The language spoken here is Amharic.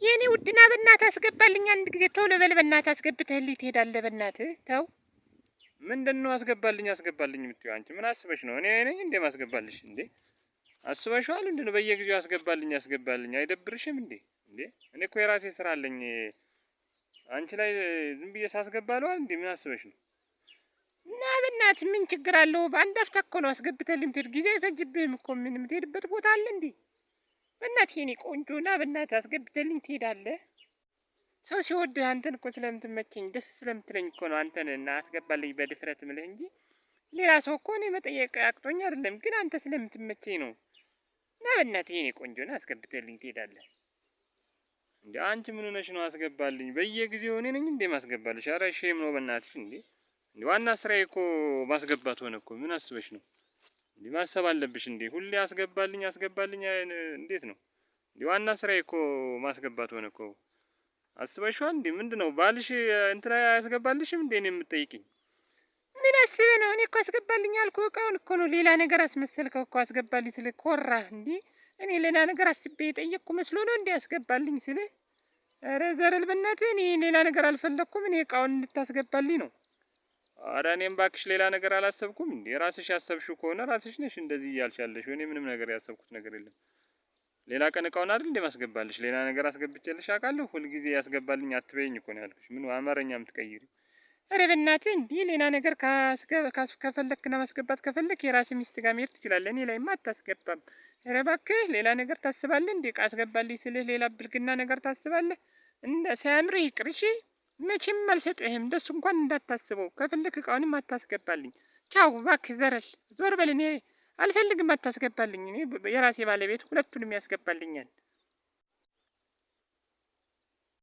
የኔ ውድና በእናትህ አስገባልኝ አንድ ጊዜ ቶሎ በል በእናትህ አስገብተህልኝ ትሄዳለህ። በእናትህ ተው። ምንድነው አስገባልኝ የምትይው አንቺ? ምን አስበሽ ነው? እኔ ነኝ እንዴ ማስገባልሽ እንዴ? አስበሽዋል? ምንድነው በየጊዜው አስገባልኝ አይደብርሽም እንዴ? እኔ እኮ የራሴ ስራ አለኝ። አንቺ ላይ ዝም ብዬ ሳስገባለሁ እንዴ? ምን አስበሽ ነው? እና በእናትህ ምን ችግር አለው? በአንድ አፍታ እኮ ነው አስገብተህልኝ የምትሄድ። ጊዜ አይፈጅብህም እኮ ምን የምትሄድበት ቦታ አለ እንዴ? በእናትህ የኔ ቆንጆ ና በእናትህ አስገብተህልኝ ትሄዳለህ። ሰው ሲወድህ አንተን እኮ ስለምትመቸኝ ደስ ስለምትለኝ እኮ ነው አንተን እና አስገባልኝ በድፍረት ምልህ እንጂ ሌላ ሰው እኮ እኔ መጠየቅ አቅቶኝ አይደለም፣ ግን አንተ ስለምትመቸኝ ነው። እና በእናትህ የኔ ቆንጆ ና አስገብተህልኝ ትሄዳለህ። እንዴ አንቺ ምን ሆነሽ ነው? አስገባልኝ በየጊዜው እኔ ነኝ እንዴ ማስገባልሽ? ኧረ ሼም ነው በእናትሽ እንዴ። ዋና ስራዬ እኮ ማስገባት ሆነ እኮ። ምን አስበሽ ነው? እንዴ ማሰብ አለብሽ እንዴ። ሁሌ አስገባልኝ እንዴት ነው እንዴ? ዋና ስራዬ እኮ ማስገባት ሆነ እኮ። አስበሽዋል እንዴ? ምንድነው ባልሽ እንትና አያስገባልሽም እንዴ? እኔ የምትጠይቂኝ ምን አስበህ ነው? እኔ እኮ አስገባልኝ አልኩህ። እቃውን እኮ ነው ሌላ ነገር አስመሰልከው እኮ። አስገባልኝ ስልህ ኮራህ እንዴ? እኔ ሌላ ነገር አስቤ የጠየቅኩ መስሎ ነው እንዴ አስገባልኝ ስልህ? ኧረ ዘረል በእናትህ እኔ ሌላ ነገር አልፈለኩም። እኔ እቃውን እንድታስገባልኝ ነው። ኧረ እኔም እባክሽ ሌላ ነገር አላሰብኩም እንዴ። ራስሽ ያሰብሽው ከሆነ ራስሽ ነሽ እንደዚህ እያልሽ ያለሽው። እኔ ምንም ነገር ያሰብኩት ነገር የለም። ሌላ ቀን እቃውን አይደል እንዴ ማስገባልሽ? ሌላ ነገር አስገብቼልሽ አውቃለሁ? ሁልጊዜ ያስገባልኝ አትበይኝ እኮ ነው ያልኩሽ። ምን አማርኛ የምትቀይሪ? ኧረ በእናትህ እንዲህ ሌላ ነገር ከፈለክና ማስገባት ከፈለክ የራስህ ሚስት ጋር መሄድ ትችላለህ። እኔ ላይማ አታስገባም። ኧረ እባክህ ሌላ ነገር ታስባለህ እንዴ? እቃ አስገባልኝ ስልህ ሌላ ብልግና ነገር ታስባለህ? እንደ ሳያምርህ ይቅር እሺ። መቼም አልሰጥህም። እንደሱ እንኳን እንዳታስበው። ከፈለክ እቃውንም አታስገባልኝ። ቻው እባክህ ዘረል ዞር በል። እኔ አልፈልግም አታስገባልኝ። እኔ የራሴ ባለቤት ሁለቱንም ያስገባልኛል።